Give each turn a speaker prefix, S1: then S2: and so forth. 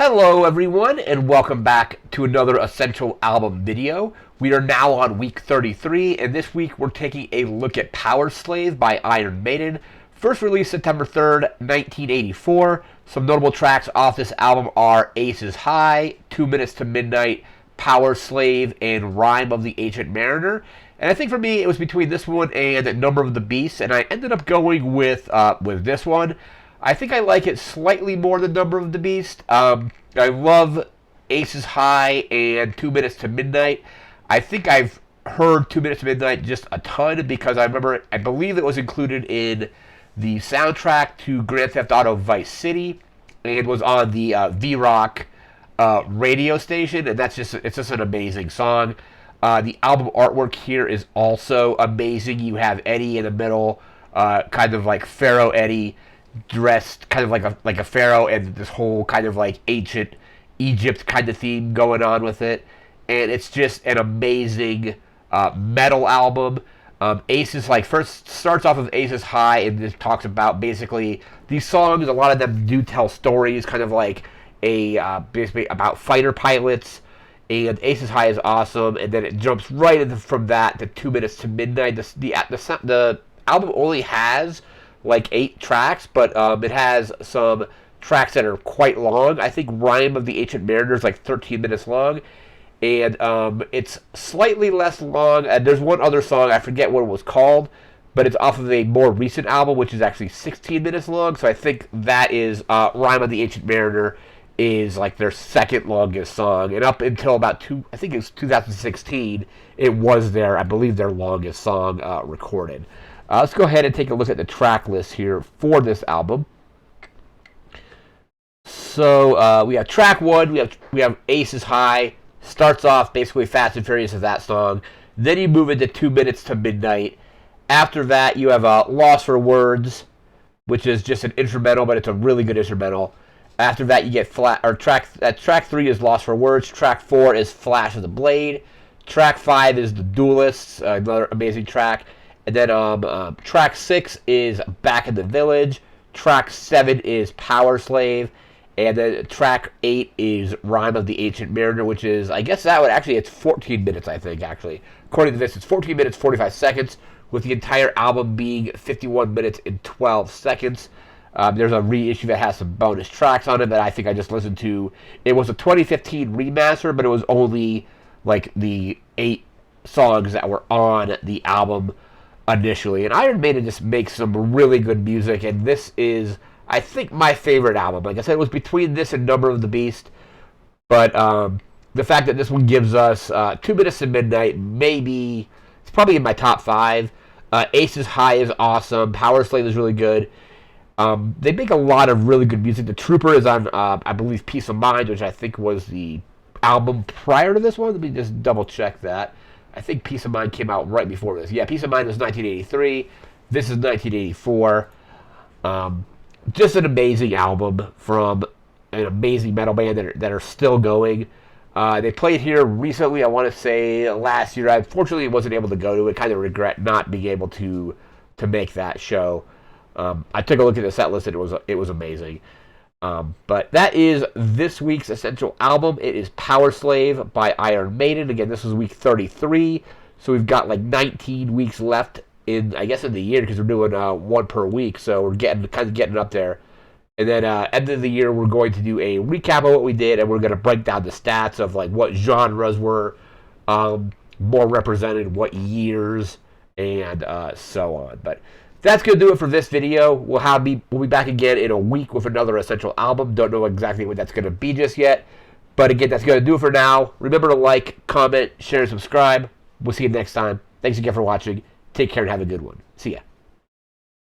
S1: Hello everyone, and welcome back to another Essential Album video. We are now on week 33, and this week we're taking a look at Powerslave by Iron Maiden. First released September 3rd, 1984. Some notable tracks off this album are Aces High, 2 Minutes to Midnight, Powerslave, and Rime of the Ancient Mariner. And I think for me it was between this one and Number of the Beast, and I ended up going with this one. I think I like it slightly more than Number of the Beast. I love Aces High and 2 Minutes to Midnight. I think I've heard 2 Minutes to Midnight just a ton because I believe it was included in the soundtrack to Grand Theft Auto Vice City and was on the V-Rock radio station, and it's just an amazing song. The album artwork here is also amazing. You have Eddie in the middle, kind of like Pharaoh Eddie, dressed kind of like a pharaoh, and this whole kind of like ancient Egypt kind of theme going on with it, and it's just an amazing metal album. Aces first starts off with Aces High, and this talks about basically these songs. A lot of them do tell stories, kind of like basically about fighter pilots. And Aces High is awesome, and then it jumps right into, from that to 2 Minutes to Midnight. The album only has like 8 tracks, but it has some tracks that are quite long. I think Rime of the Ancient Mariner is like 13 minutes long, and it's slightly less long. And there's one other song, I forget what it was called, but it's off of a more recent album, which is actually 16 minutes long. So I think that is Rime of the Ancient Mariner is like their second longest song, and up until about I think it was 2016, it was I believe their longest song recorded. Let's go ahead and take a look at the track list here for this album. So we have track 1. We have Aces High. Starts off basically Fast and Furious as that song. Then you move into 2 Minutes to Midnight. After that, you have Lost for Words, which is just an instrumental, but it's a really good instrumental. After that, you get track 3 is Lost for Words. Track 4 is Flash of the Blade. Track 5 is The Duelists, another amazing track. And then track 6 is Back in the Village. Track 7 is Powerslave. And then track 8 is Rime of the Ancient Mariner, which is, I guess it's 14 minutes, I think, actually. According to this, it's 14 minutes, 45 seconds, with the entire album being 51 minutes and 12 seconds. There's a reissue that has some bonus tracks on it that I think I just listened to. It was a 2015 remaster, but it was only like the 8 songs that were on the album initially. And Iron Maiden just makes some really good music, and this is, I think, my favorite album. Like I said, it was between this and Number of the Beast, but the fact that this one gives us 2 Minutes to Midnight, maybe it's probably in my top 5. Aces High is awesome. Powerslave is really good. They make a lot of really good music. The Trooper is on, I believe, Peace of Mind, which I think was the album prior to this one. Let me just double check that. I think Peace of Mind came out right before this. Yeah, Peace of Mind was 1983. This is 1984. Just an amazing album from an amazing metal band that are still going. They played here recently, I want to say last year. I unfortunately wasn't able to go to it. Kind of regret not being able to make that show. I took a look at the set list, and it was amazing. But that is this week's Essential Album. It is Powerslave by Iron Maiden. Again, this is week 33, so we've got like 19 weeks left in the year, because we're doing one per week, so we're getting up there. And then end of the year, we're going to do a recap of what we did, and we're going to break down the stats of like what genres were more represented, what years, and so on. But that's going to do it for this video. We'll be back again in a week with another Essential Album. Don't know exactly what that's going to be just yet. But again, that's going to do it for now. Remember to like, comment, share, and subscribe. We'll see you next time. Thanks again for watching. Take care and have a good one. See ya.